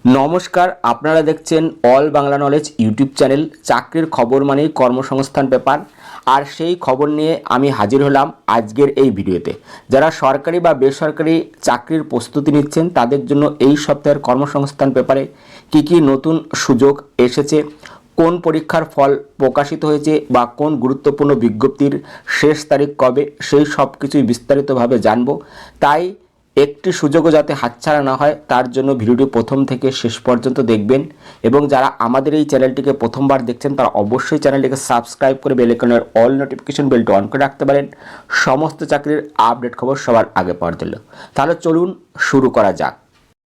নমস্কার, আপনারা দেখছেন all Bangla knowledge YouTube channel. চাকরির খবর মানেই কর্মসংস্থান পেপার, আর সেই খবর নিয়ে আমি হাজির হলাম আজকের এই ভিডিওতে। যারা সরকারি বা বেসরকারি চাকরির প্রস্তুতি নিচ্ছেন তাদের জন্য এই সপ্তাহের কর্মসংস্থান পেপারে কি কি নতুন সুযোগ এসেছে, কোন পরীক্ষার ফল প্রকাশিত হয়েছে বা কোন গুরুত্বপূর্ণ বিজ্ঞপ্তির শেষ তারিখ কবে, সেই সব কিছুই বিস্তারিতভাবে জানব। তাই একটি সুযোগও যাতে হাতছাড়া না হয় তার জন্য ভিডিওটি প্রথম থেকে শেষ পর্যন্ত দেখবেন। এবং যারা আমাদের এই চ্যানেলটিকে প্রথমবার দেখছেন তারা অবশ্যই চ্যানেলটিকে সাবস্ক্রাইব করে বেল আইকনের অল নোটিফিকেশন বেলটি অন করে রাখতে পারেন সমস্ত চাকরির আপডেট খবর সবার আগে পাওয়ার জন্য। তাহলে চলুন শুরু করা যাক।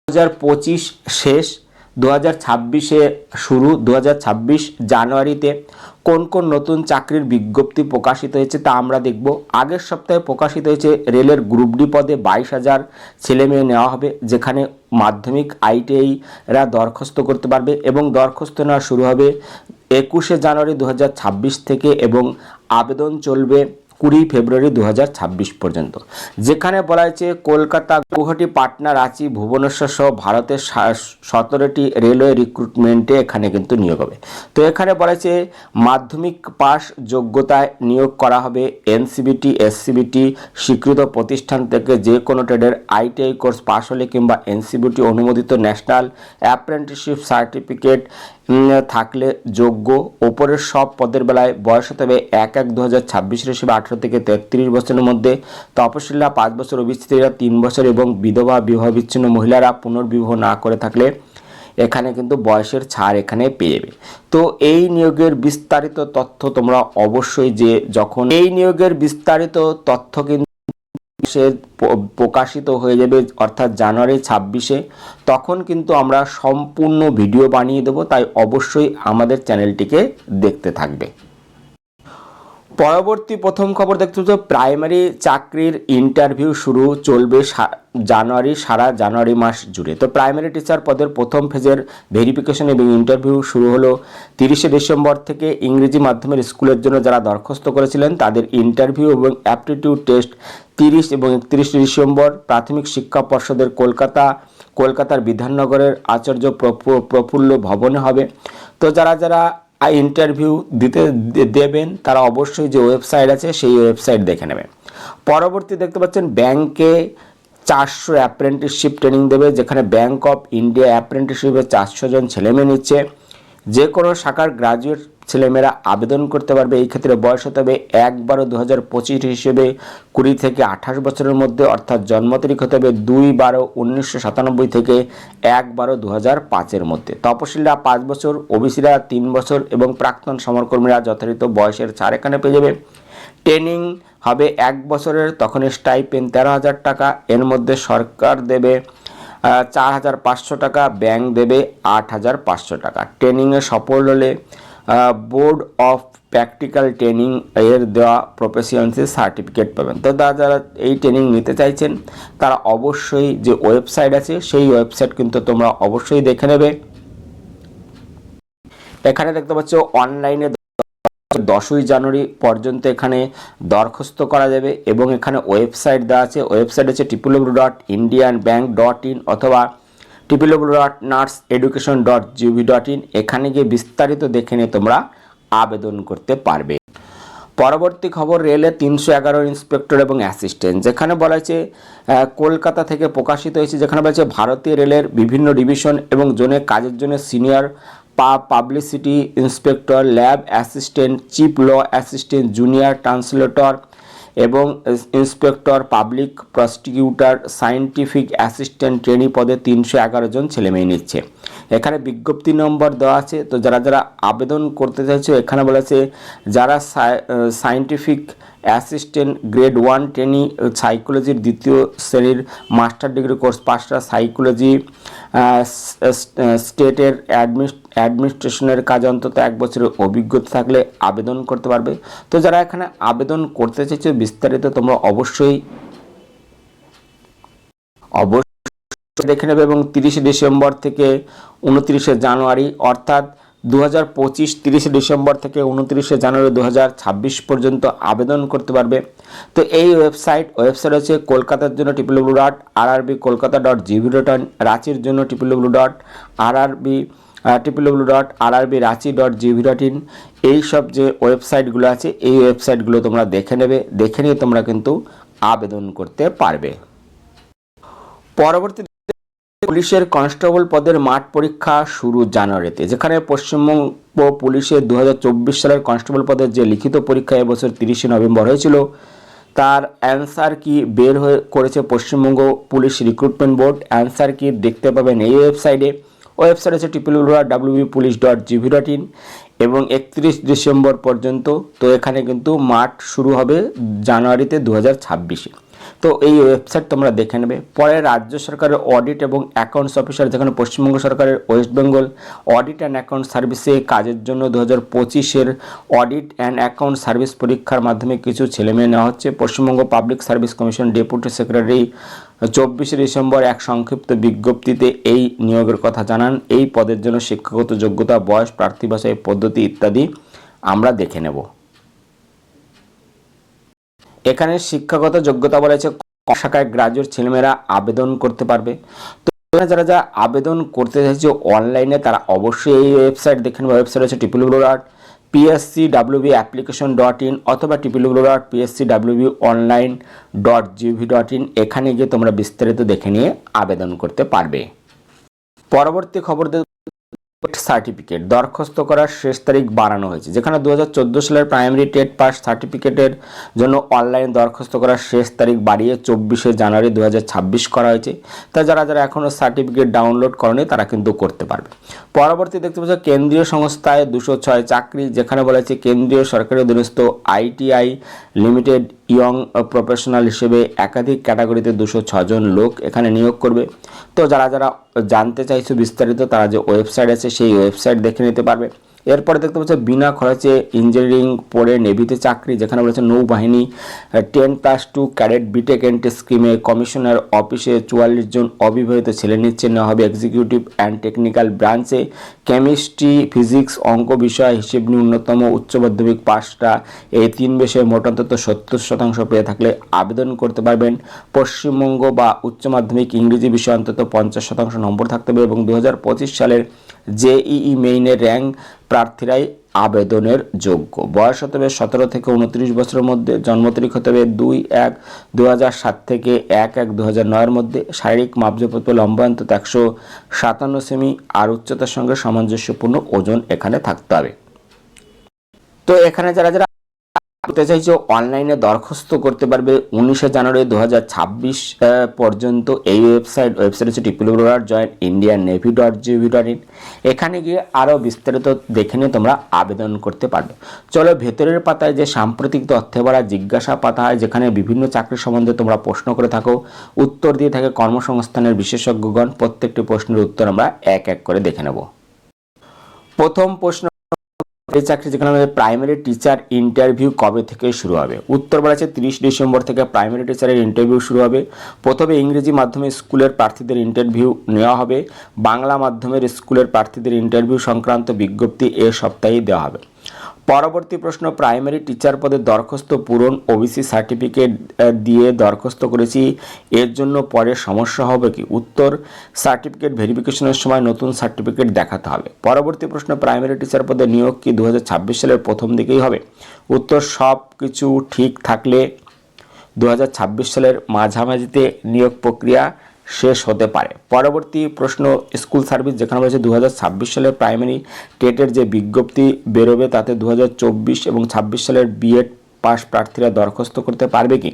2025 শেষ, 2026-এ শুরু। 2026 জানুয়ারিতে কোন কোন নতুন চাকরির বিজ্ঞপ্তি প্রকাশিত হয়েছে তা আমরা দেখব। আগের সপ্তাহে প্রকাশিত হয়েছে রেলের গ্রুপ ডি পদে 22,000 ছেলেমেয়ে নেওয়া হবে, যেখানে মাধ্যমিক আইটিআইরা দরখাস্ত করতে পারবে এবং দরখাস্ত নেওয়া শুরু হবে 21শে জানুয়ারি 2026 থেকে এবং আবেদন চলবে 20 ফেব্রুয়ারি 2026 পর্যন্ত। যেখানে বলা হয়েছে কলকাতা, গুয়াহাটি, পাটনা, রাঁচি, ভুবনেশ্বর সহ ভারতের 17টি রেলওয়ে রিক্রুটমেন্টে এখানে কিন্তু নিয়োগ হবে। তো এখানে বলা হয়েছে মাধ্যমিক পাস যোগ্যতায় নিয়োগ করা হবে। এনসিবিটি, এসসিবিটি স্বীকৃত প্রতিষ্ঠান থেকে যে কোনো ট্রেডের আইটিআই কোর্স পাস হলে কিংবা এনসিবিটি অনুমোদিত ন্যাশনাল অ্যাপ্রেন্টিসশিপ সার্টিফিকেট থাকলে যোগ্য। ওপরের সব পদের বেলায় বয়স হতে হবে 1/1/2026 হিসেবে 18 থেকে 33 বছরের মধ্যে, তপশিলীরা 5 বছর, ওবিসিরা 3 বছর এবং বিধবা বিবাহ বিচ্ছিন্ন মহিলারা পুনর্বিবাহ না করে থাকলে এখানে কিন্তু বয়সের ছাড় এখানে পেয়ে যাবে। তো এই নিয়োগের বিস্তারিত তথ্য তোমরা অবশ্যই যখন এই নিয়োগের বিস্তারিত তথ্য কিন্তু সে প্রকাশিত হয়ে যাবে অর্থাৎ জানুয়ারি 26-এ, তখন কিন্তু আমরা সম্পূর্ণ ভিডিও বানিয়ে দেব। তাই অবশ্যই আমাদের চ্যানেলটিকে দেখতে থাকবে। পরবর্তী প্রথম খবর দেখতে হচ্ছে প্রাইমারি চাকরির ইন্টারভিউ শুরু চলবে সারা জানুয়ারি মাস জুড়ে। তো প্রাইমারি টিচার পদের প্রথম ফেজের ভেরিফিকেশন এবং ইন্টারভিউ শুরু হলো 30শে ডিসেম্বর থেকে। ইংরেজি মাধ্যমের স্কুলের জন্য যারা দরখাস্ত করেছিলেন তাদের ইন্টারভিউ এবং অ্যাপটিটিউড টেস্ট 30 এবং 31শে ডিসেম্বর। প্রাথমিক শিক্ষা পর্ষদের কলকাতার বিধাননগরের আচার্য প্রফুল্ল ভবনে হবে। তো যারা ইন্টারভিউ দেবেন তারা অবশ্যই যে ওয়েবসাইট আছে সেই ওয়েবসাইট দেখে নেবেন। পরবর্তী দেখতে পাচ্ছেন ব্যাংকে 400 অ্যাপ্রেন্টিসশিপ ট্রেনিং দেবে, যেখানে ব্যাংক অফ ইন্ডিয়া অ্যাপ্রেন্টিসশিপে 400 জন ছেলেমেয়ে নিচ্ছে। যে কোনো শাখার গ্রাজুয়েট ছেলেমেয়েরা আবেদন করতে পারবে। এই ক্ষেত্রে বয়স হতে হবে 1/12/2025 হিসেবে 20 থেকে 28 বছরের মধ্যে, অর্থাৎ জন্ম তারিখ হতে হবে 2/12/1997 থেকে 1/12/2005 মধ্যে। তপশিলীরা 5 বছর, ওবিসিরা 3 বছর এবং প্রাক্তন সমরকর্মীরা যথারীত বয়সের ছাড় এখানে পেয়ে যাবে। ট্রেনিং হবে 1 বছরের, তখন স্টাইপেন্ড 13,000 টাকা। এর মধ্যে সরকার দেবে 4,500 টাকা, ব্যাংক দেবে 8,500 টাকা। ট্রেনিংয়ে সফল হলে বোর্ড অফ প্র্যাকটিক্যাল ট্রেনিং এর দেওয়া প্রফেশনালসি সার্টিফিকেট পাবেন। তো যারা এই ট্রেনিং নিতে চাইছেন তারা অবশ্যই যে ওয়েবসাইট আছে সেই ওয়েবসাইট কিন্তু তোমরা অবশ্যই দেখে নেবে। এখানে দেখতে পাচ্ছ অনলাইনে 10ই জানুয়ারি পর্যন্ত এখানে দরখাস্ত করা যাবে এবং এখানে ওয়েবসাইট দেওয়া আছে। ওয়েবসাইট আছে www.indianbank.in অথবা www.nurseeducation.gov.in। এখানে গিয়ে বিস্তারিত দেখে নিয়ে তোমরা আবেদন করতে পারবে। পরবর্তী খবর রেলে 311 ইন্সপেক্টর এবং অ্যাসিস্ট্যান্ট, যেখানে বলা হয়েছে কলকাতা থেকে প্রকাশিত হয়েছে, যেখানে বলা হয়েছে ভারতীয় রেলের বিভিন্ন ডিভিশন এবং জোনে কাজের জন্য senior publicity inspector, lab assistant, chief law assistant, junior translator এবং inspector public prosecutor, scientific assistant trainee পদে 311 জন ছেলেমেয়ে নিচ্ছে। এখানে বিজ্ঞপ্তি নম্বর দেওয়া আছে। তো যারা আবেদন করতে চাইছে এখানে বলেছে যারা সায়েন্টিফিক অ্যাসিস্ট্যান্ট গ্রেড 1 ট্রেনি সাইকোলজির 2য় শ্রেণীর মাস্টার ডিগ্রি কোর্স পাসরা, সাইকোলজি স্টেটের অ্যাডমিনিস্ট্রেশনের কাজে অন্তত 1 বছরের অভিজ্ঞতা থাকলে আবেদন করতে পারবে। তো যারা এখানে আবেদন করতে চাইছে বিস্তারিত তোমরা অবশ্যই দেখে নেবে। এবং 30শে ডিসেম্বর থেকে 29শে জানুয়ারি অর্থাৎ 2025 30 ডিসেম্বর থেকে 29 জানুয়ারি 2026 পর্যন্ত আবেদন করতে পারবে। তো এই ওয়েবসাইট হচ্ছে কলকাতার জন্য www.rrbkolkata.gov.in, রাঁচির জন্য www.rrbranchi.gov.in। এই সব যে ওয়েবসাইটগুলো আছে এই ওয়েবসাইটগুলো তোমরা দেখে নেবে, দেখে নিয়ে তোমরা কিন্তু আবেদন করতে পারবে। পরবর্তী পুলিশের কনস্টেবল পদের মাঠ পরীক্ষা শুরু জানুয়ারিতে, যেখানে পশ্চিমবঙ্গ পুলিশের 2024 সালের কনস্টেবল পদের যে লিখিত পরীক্ষা এবছর 30 নভেম্বর হয়েছিল তার অ্যান্সার কি বের করেছে Paschimbanga police recruitment board. Answer কি দেখতে পাবেন এই ওয়েবসাইটে হচ্ছে www.wpolice.gov.in এবং 31 ডিসেম্বর পর্যন্ত। তো এখানে কিন্তু মাঠ শুরু হবে জানুয়ারিতে 2026। তো এই ওয়েবসাইট তোমরা দেখে নেবে। পরে রাজ্য সরকারের অডিট এবং অ্যাকাউন্টস অফিসার, যেখানে পশ্চিমবঙ্গ সরকারের West Bengal audit and account সার্ভিসে কাজের জন্য 2025-এর অডিট অ্যান্ড অ্যাকাউন্ট সার্ভিস পরীক্ষার মাধ্যমে কিছু ছেলেমেয়ে নেওয়া হচ্ছে। Paschimbanga public service commission deputy secretary 24 December এক সংক্ষিপ্ত বিজ্ঞপ্তিতে এই নিয়োগের কথা জানান। এই পদের জন্য শিক্ষাগত যোগ্যতা, বয়স, প্রার্থী বাছাই পদ্ধতি ইত্যাদি আমরা দেখে নেব। এখানে শিক্ষাগত যোগ্যতা বলেছে শাখায় গ্রাজুয়েট ছেলেমেয়েরা আবেদন করতে পারবে। তো যারা আবেদন করতে চাইছে অনলাইনে তারা অবশ্যই এই ওয়েবসাইট দেখে নেবে। ওয়েবসাইট হচ্ছে www.pscwapplication.in অথবা www.pscwonline.gov.in। এখানে গিয়ে তোমরা বিস্তারিত দেখে নিয়ে আবেদন করতে পারবে। পরবর্তী খবর সার্টিফিকেট দরখাস্ত করার শেষ তারিখ বাড়ানো হয়েছে, যেখানে 2014 সালের প্রাইমারি টেট পাস সার্টিফিকেটের জন্য অনলাইন দরখাস্ত করার শেষ তারিখ বাড়িয়ে 24 জানুয়ারি 2026 করা হয়েছে। তাই যারা এখনও সার্টিফিকেট ডাউনলোড করেনি তারা কিন্তু করতে পারবে। পরবর্তী দেখতে পাচ্ছ কেন্দ্রীয় সংস্থায় 206 চাকরি, যেখানে বলা হয়েছে কেন্দ্রীয় সরকারি অধীনস্থ ITI লিমিটেড ইয়ং প্রফেশনাল হিসেবে একাধিক ক্যাটাগরিতে 206 জন লোক এখানে নিয়োগ করবে। তো যারা জানতে চাইছো বিস্তারিত তারা যে ওয়েবসাইট আছে সেই ওয়েবসাইট দেখে নিতে পারবে। এরপরে দেখতে পাচ্ছ বিনা খরচে ইঞ্জিনিয়ারিং পড়ে নেভিতে চাকরি, যেখানে বলেছে নৌবাহিনী 10+2 ক্যাডেট বিটেক এন্ট্রি স্কিমে কমিশনার অফিসে 44 জন অবিবাহিত ছেলে নিচ্ছে নেওয়া হবে। এক্সিকিউটিভ অ্যান্ড টেকনিক্যাল ব্রাঞ্চে কেমিস্ট্রি, ফিজিক্স, অঙ্ক বিষয়, হিসেব ন্যূনতম উচ্চ মাধ্যমিক পাসটা এই 3 বিষয়ে মোট অন্তত 70% পেয়ে থাকলে আবেদন করতে পারবেন। পশ্চিমবঙ্গ বা উচ্চ মাধ্যমিক ইংরেজি বিষয়ে অন্তত 50% নম্বর থাকতে হবে এবং 2025 সালের JEE মেইনের র্যাঙ্ক প্রার্থীরাই আবেদনের যোগ্য। বয়স হতে হবে 17 থেকে 29 বছরের মধ্যে। জন্ম তারিখ হতে হবে 2-1-2007 থেকে 1-1-2009 মধ্যে। শারীরিক মাপজোপত্র লম্বা অন্তত 157 সেমি আর উচ্চতার সঙ্গে সামঞ্জস্যপূর্ণ ওজন এখানে থাকতে হবে। তো এখানে যারা করতে চাইছো অনলাইনে দরখাস্ত করতে পারবে 19 জানুয়ারি 2026 পর্যন্ত। এই ওয়েবসাইট হচ্ছে www.joinindiannavy.gov.in। এখানে গিয়ে আরও বিস্তারিত দেখে নিয়ে তোমরা আবেদন করতে পারবে। চলো ভেতরের পাতায় যে সাম্প্রতিক তথ্যে ভরা জিজ্ঞাসা পাতা হয়, যেখানে বিভিন্ন চাকরি সম্বন্ধে তোমরা প্রশ্ন করে থাকো, উত্তর দিয়ে থাকে কর্মসংস্থানের বিশেষজ্ঞগণ। প্রত্যেকটি প্রশ্নের উত্তর আমরা এক এক করে দেখে নেব। প্রথম প্রশ্ন, এই চাকরি যেখানে প্রাইমারি টিচার ইন্টারভিউ কবে থেকে শুরু হবে? উত্তর বলা আছে 30 ডিসেম্বর থেকে প্রাইমারি টিচারের ইন্টারভিউ শুরু হবে। প্রথমে ইংরেজি মাধ্যমে স্কুলের প্রার্থীদের ইন্টারভিউ নেওয়া হবে। বাংলা মাধ্যমের স্কুলের প্রার্থীদের ইন্টারভিউ সংক্রান্ত বিজ্ঞপ্তি এ সপ্তাহেই দেওয়া হবে। পরবর্তী প্রশ্ন, প্রাইমারি টিচার পদে দরখাস্ত পূরণ ওবিসি সার্টিফিকেট দিয়ে দরখাস্ত করেছি, এর জন্য পরে সমস্যা হবে কি? উত্তর, সার্টিফিকেট ভেরিফিকেশনের সময় নতুন সার্টিফিকেট দেখাতে হবে। পরবর্তী প্রশ্ন, প্রাইমারি টিচার পদে নিয়োগ কি 2026 সালের প্রথম দিকেই হবে? উত্তর, সব কিছু ঠিক থাকলে 2026 সালের মাঝামাঝিতে নিয়োগ প্রক্রিয়া শেষ হতে পারে। পরবর্তী প্রশ্ন, স্কুল সার্ভিস যেখানে রয়েছে 2026 সালের প্রাইমারি টেটের যে বিজ্ঞপ্তি বেরোবে তাতে 2024 এবং 26 সালের বিএড পাস প্রার্থীরা দরখাস্ত করতে পারবে কি?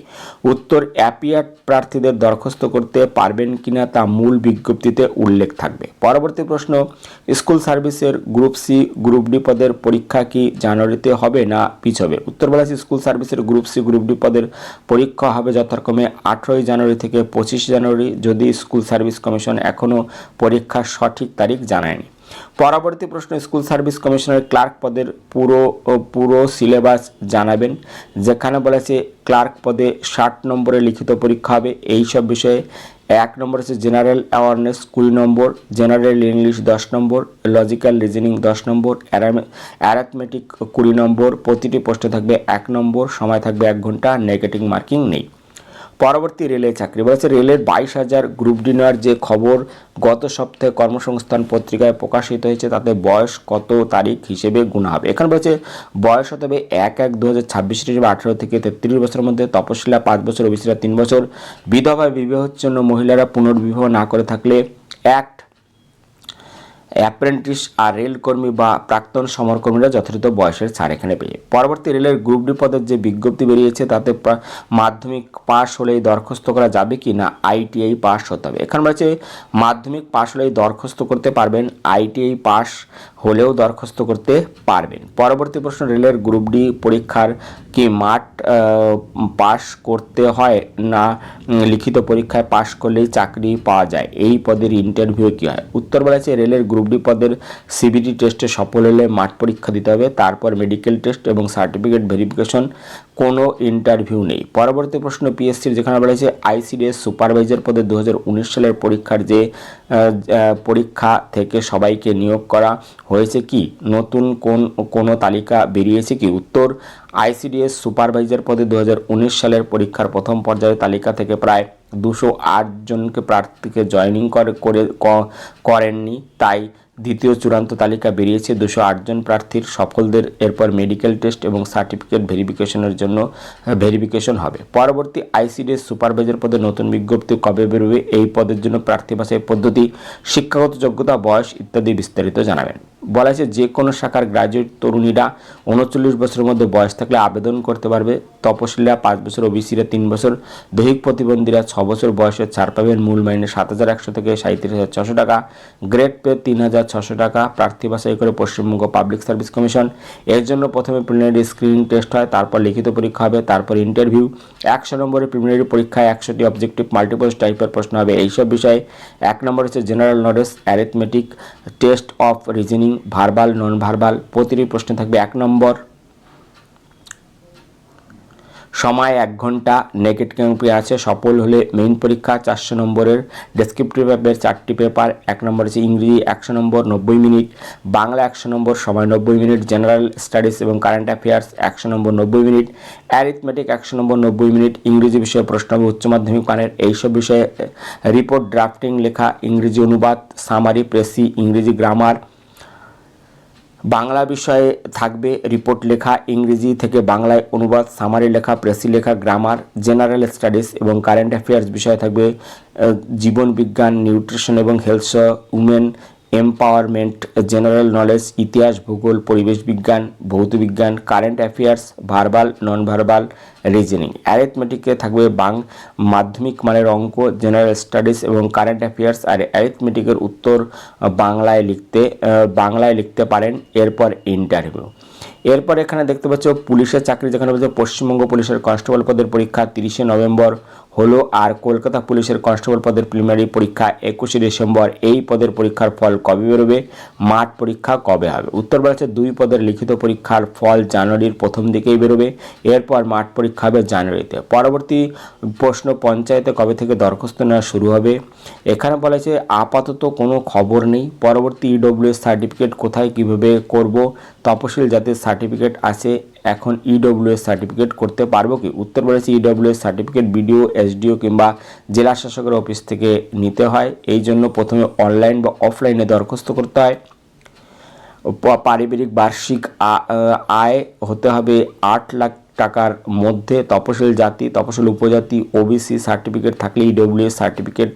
উত্তর, অ্যাপিয়ার প্রার্থীদের দরখাস্ত করতে পারবেন কিনা তা মূল বিজ্ঞপ্তিতে উল্লেখ থাকবে। পরবর্তী প্রশ্ন, স্কুল সার্ভিসের গ্রুপ সি গ্রুপ ডি পদের পরীক্ষা কি জানুয়ারিতে হবে না পিছবে? উত্তর বলা আছে স্কুল সার্ভিসের গ্রুপ সি গ্রুপ ডি পদের পরীক্ষা হবে যথাক্রমে 18 জানুয়ারি থেকে 25 জানুয়ারি, যদি স্কুল সার্ভিস কমিশন এখনও পরীক্ষার সঠিক তারিখ জানায়নি। পরবর্তী প্রশ্ন, স্কুল সার্ভিস কমিশনের ক্লার্ক পদের পুরো সিলেবাস জানাবেন, যেখানে বলেছে ক্লার্ক পদে 60 নম্বরের লিখিত পরীক্ষা হবে। এই সব বিষয়ে 1 নম্বর হচ্ছে জেনারেল অ্যাওয়ারনেস 20 নম্বর, জেনারেল ইংলিশ 10 নম্বর, লজিক্যাল রিজনিং 10 নম্বর, অ্যারিথমেটিক 20 নম্বর। প্রতিটি প্রশ্নে থাকবে 1 নম্বর, সময় থাকবে 1 ঘন্টা, নেগেটিভ মার্কিং নেই। পরবর্তী রেলের চাকরি বলেছে রেলের 22,000 গ্রুপ ডি নেওয়ার যে খবর গত সপ্তাহে কর্মসংস্থান পত্রিকায় প্রকাশিত হয়েছে তাতে বয়স কত তারিখ হিসেবে গুণা হবে। এখানে বলেছে বয়স হতে হবে 1/1/2026 হিসেবে 18 থেকে 33 বছরের মধ্যে, তপশিলা 5 বছর, ওবিসিরা 3 বছর, বিধবা বিবাহের জন্য মহিলারা পুনর্বিবাহ না করে থাকলে অ্যাক্ট, অ্যাপ্রেন্টিস আর রেলকর্মী বা প্রাক্তন সমরকর্মীরা যথাযথ বয়সের ছাড় এখানে পেয়ে। পরবর্তী রেলের গ্রুপ ডি পদের যে বিজ্ঞপ্তি বেরিয়েছে তাতে মাধ্যমিক পাশ হলেই দরখাস্ত করা যাবে কি না আইটিআই পাস হতে হবে। এখানে বলছে মাধ্যমিক পাশ হলেই দরখাস্ত করতে পারবেন, আইটিআই পাস হলেও দরখাস্ত করতে পারবেন। পরবর্তী প্রশ্ন রেলের গ্রুপ ডি পরীক্ষার কি মাঠ পাস করতে হয় না লিখিত পরীক্ষায় পাশ করলেই চাকরি পাওয়া যায়? এই পদের ইন্টারভিউ কী হয়? উত্তর বলেছে রেলের গ্রুপ ডি পদের সিবিটি টেস্টে সফল হলে মাঠ পরীক্ষা দিতে হবে, তারপর মেডিকেল টেস্ট এবং সার্টিফিকেট ভেরিফিকেশন, কোনো ইন্টারভিউ নেই। পরবর্তী প্রশ্ন পিএসসির যেখানে বলেছে আইসিডিএস সুপারভাইজার পদে 2019 সালের পরীক্ষার যে পরীক্ষা থেকে সবাইকে নিয়োগ করা হয়েছে কি নতুন কোনো তালিকা বেরিয়েছে কি? উত্তর আইসিডিএস সুপারভাইজার পদে 2019 সালের পরীক্ষার প্রথম পর্যায়ের তালিকা থেকে প্রায় 208 জনকে প্রার্থীকে জয়েনিং করেননি, তাই দ্বিতীয় চূড়ান্ত তালিকা বেরিয়েছে 208 জন প্রার্থীর সফলদের। এরপর মেডিকেল টেস্ট এবং সার্টিফিকেট ভেরিফিকেশনের জন্য ভেরিফিকেশন হবে। পরবর্তী আইসিডিএস সুপারভাইজার পদে নতুন বিজ্ঞপ্তি কবে বেরোবে? এই পদের জন্য প্রার্থী বাছাই পদ্ধতি, শিক্ষাগত যোগ্যতা, বয়স ইত্যাদি বিস্তারিত জানাবেন। বলা আছে যে কোনো শাখার গ্রাজুয়েট তরুণীরা 39 বছরের মধ্যে বয়স থাকলে আবেদন করতে পারবে। তপশিলীরা 5 বছর, ওবিসিরা 3 বছর, দৈহিক প্রতিবন্ধীরা 6 বছর বয়সের ছাড় পাবেন। মূল মাইনে 7,100 থেকে 37,600 টাকা, গ্রেড পে 3,600 টাকা। প্রার্থী বাছাই করে পশ্চিমবঙ্গ পাবলিক সার্ভিস কমিশন। এর জন্য প্রথমে প্রিলিমিনারি স্ক্রিনিং টেস্ট হয়, তারপর লিখিত পরীক্ষা হবে, তারপর ইন্টারভিউ। 100 নম্বরের প্রিলিমিনারি পরীক্ষায় 100টি অবজেক্টিভ মাল্টিপল টাইপের প্রশ্ন হবে এইসব বিষয়ে। 1 নম্বর হচ্ছে general knowledge, arithmetic, test of reasoning, verbal, non verbal. প্রতিটি প্রশ্নে থাকবে 1 নম্বর, সময় 1 ঘন্টা, নেগেটিভ আছে। সফল হলে মেইন পরীক্ষা 400 নম্বরের, ডেসক্রিপটিভ পেপার 4টি পেপার। 1 নম্বর হচ্ছে ইংরেজি 100 নম্বর 90 মিনিট, বাংলা 100 নম্বর সময় 90 মিনিট, জেনারেল স্টাডিজ এবং কারেন্ট অ্যাফেয়ার্স 100 নম্বর 90 মিনিট, অ্যারিথমেটিক 100 নম্বর 90 মিনিট। ইংরেজি বিষয়ে প্রশ্ন হবে উচ্চ মাধ্যমিক মানের। এইসব বিষয়ে রিপোর্ট ড্রাফটিং লেখা, ইংরেজি অনুবাদ, সামারি, প্রেসি, ইংরেজি গ্রামার। বাংলা বিষয়ে থাকবে রিপোর্ট লেখা, ইংরেজি থেকে বাংলায় অনুবাদ, সামারি লেখা, প্রেসি লেখা, গ্রামার। জেনারেল স্টাডিজ এবং কারেন্ট অ্যাফেয়ার্স বিষয়ে থাকবে জীবন বিজ্ঞান, নিউট্রিশন এবং health, women empowerment, general knowledge, ইতিহাস, ভূগোল, পরিবেশ বিজ্ঞান, ভৌত বিজ্ঞান, current affairs, verbal, non verbal, reasoning. অ্যারিথমেটিকে থাকবে মাধ্যমিক মানের অঙ্ক, জেনারেল স্টাডিজ এবং কারেন্ট অ্যাফেয়ার্স। আর অ্যারিথমেটিকের উত্তর বাংলায় লিখতে পারেন। এরপর ইন্টারভিউ। এরপর এখানে দেখতে পাচ্ছ পুলিশের চাকরি, যেখানে বলছে পশ্চিমবঙ্গ পুলিশের কনস্টেবল পদের পরীক্ষা 30শে নভেম্বর হলো, আর কলকাতা পুলিশের কনস্টেবল পদের প্রিলিমিনারি পরীক্ষা 21শে ডিসেম্বর। এই পদের পরীক্ষার ফল কবে বেরোবে? মাঠ পরীক্ষা কবে হবে? উত্তর বলেছে 2 পদের লিখিত পরীক্ষার ফল জানুয়ারির প্রথম দিকেই বেরোবে, এরপর মাঠ পরীক্ষা হবে জানুয়ারিতে। পরবর্তী প্রশ্ন পঞ্চায়েতে কবে থেকে দরখাস্ত নেওয়া শুরু হবে? এখানে বলেছে আপাতত কোনো খবর নেই। পরবর্তী ইডব্লিউএস সার্টিফিকেট কোথায় কিভাবে করব? তপশিল জাতির সার্টিফিকেট আছে, এখন ইডব্লিউএস সার্টিফিকেট করতে পারবো কি? উত্তর বলেছে ইডব্লিউএস সার্টিফিকেট বিডিও, এসডিও কিংবা জেলা শাসকের অফিস থেকে নিতে হয়। এই জন্য প্রথমে অনলাইন বা অফলাইনে দরখাস্ত করতে হয়। পারিবারিক বার্ষিক আয় হতে হবে 8 লাখ টাকার মধ্যে। তপশিল জাতি, তপশিল উপজাতি, ওবিসি সার্টিফিকেট থাকলে ইডব্লিউএস সার্টিফিকেট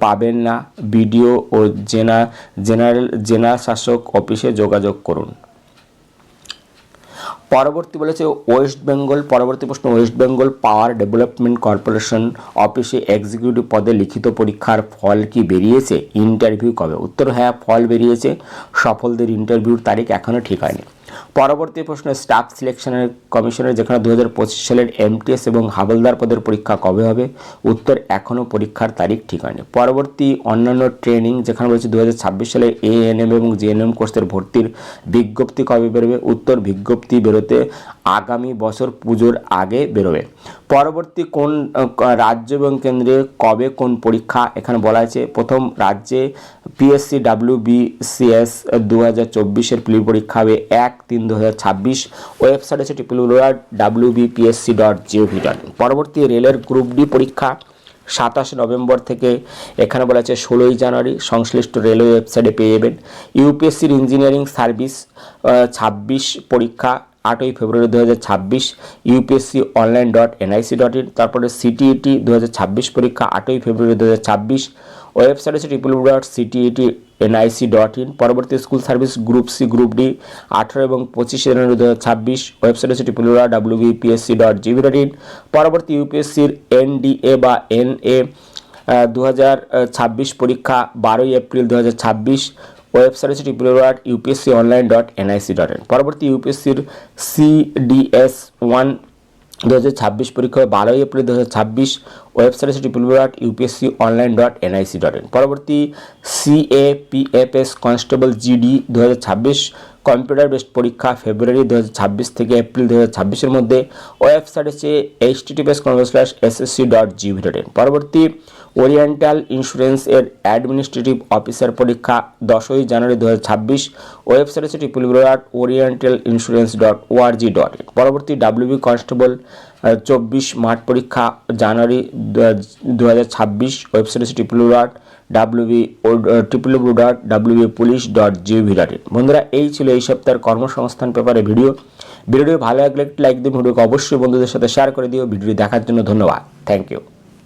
পাবেন না। বিডিও ও জেলা শাসক অফিসে যোগাযোগ করুন। পরবর্তী বলেছে ওয়েস্ট বেঙ্গল, পরবর্তী প্রশ্ন West Bengal power development corporation অফিসে এক্সিকিউটিভ পদে লিখিত পরীক্ষার ফল কি বেরিয়েছে? ইন্টারভিউ কবে? উত্তর হ্যাঁ, ফল বেরিয়েছে। সফলদের ইন্টারভিউর তারিখ এখনও ঠিক হয়নি। পরবর্তী প্রশ্ন, স্টাফ সিলেকশনের কমিশনের যেখানে 2025 সালের এমটিএস এবং হাবলদার পদের পরীক্ষা কবে হবে? উত্তর, এখনও পরীক্ষার তারিখ ঠিক হয়নি। পরবর্তী অন্যান্য ট্রেনিং যেখানে বলছে 2026 সালে এএনএম এবং জিএনএম কোর্সের ভর্তির বিজ্ঞপ্তি কবে বেরোবে? উত্তর, বিজ্ঞপ্তি বেরোতে আগামী বছর পুজোর আগে বেরোবে। পরবর্তী কোন রাজ্য এবং কেন্দ্রে কবে কোন পরীক্ষা? এখানে বলা আছে প্রথম রাজ্যে পিএসসি WBCS 2024-এর প্রিলি পরীক্ষা হবে 1/3/2026। ওয়েবসাইট আছে www.wbpsc.gov.in। পরবর্তী রেলের গ্রুপ ডি পরীক্ষা 27 নভেম্বর থেকে এখানে বলা আছে 16 জানুয়ারি, সংশ্লিষ্ট রেলওয়ে ওয়েবসাইটে পেয়ে যাবেন। ইউপিএসসির ইঞ্জিনিয়ারিং সার্ভিস 26 পরীক্ষা 8ই ফেব্রুয়ারি 2026, upsconline.nic.in। তারপরে সিটিইটি 2026 পরীক্ষা 8ই ফেব্রুয়ারি 2026, ওয়েবসাইট আছে www.ctet.nic.in। পরবর্তী school service group C group D 18 এবং 25 জানুয়ারি 2026, ওয়েবসাইট আছে www.wbpsc.gov.in। পরবর্তী ইউপিএসসির এনডিএ বা এনএ 2026 পরীক্ষা 12ই এপ্রিল 2026, ওয়েবসাইট আছে www.upsconline.nic.in। পরবর্তী ইউপিএসসির CDS 1 2026 পরীক্ষা 12ই এপ্রিল 2026, ওয়েবসাইট আছে www.upsconline.nic.in। পরবর্তী CAPFS constable GD 2026 computer based পরীক্ষা ফেব্রুয়ারি 2026 থেকে এপ্রিল 2026-এর মধ্যে, ওয়েবসাইট আছে https://ssc.gov.in। পরবর্তী ওরিয়েন্টাল ইন্স্যুরেন্স এর অ্যাডমিনিস্ট্রেটিভ অফিসার পরীক্ষা 10ই জানুয়ারি 2026, ওয়েবসাইট আছে www.orientalinsurance.org.in। পরবর্তী WB কনস্টেবল 24 মার্চ পরীক্ষা জানুয়ারি 2026, ওয়েবসাইট আছে www.wbpolice.gov.in। বন্ধুরা, এই ছিল এই সপ্তাহের কর্মসংস্থান পেপারে ভিডিওটি ভালো লাগলে একটি লাইক দিন, ভিডিওকে অবশ্যই বন্ধুদের সাথে শেয়ার করে দিও। ভিডিওটি দেখার জন্য ধন্যবাদ। Thank you.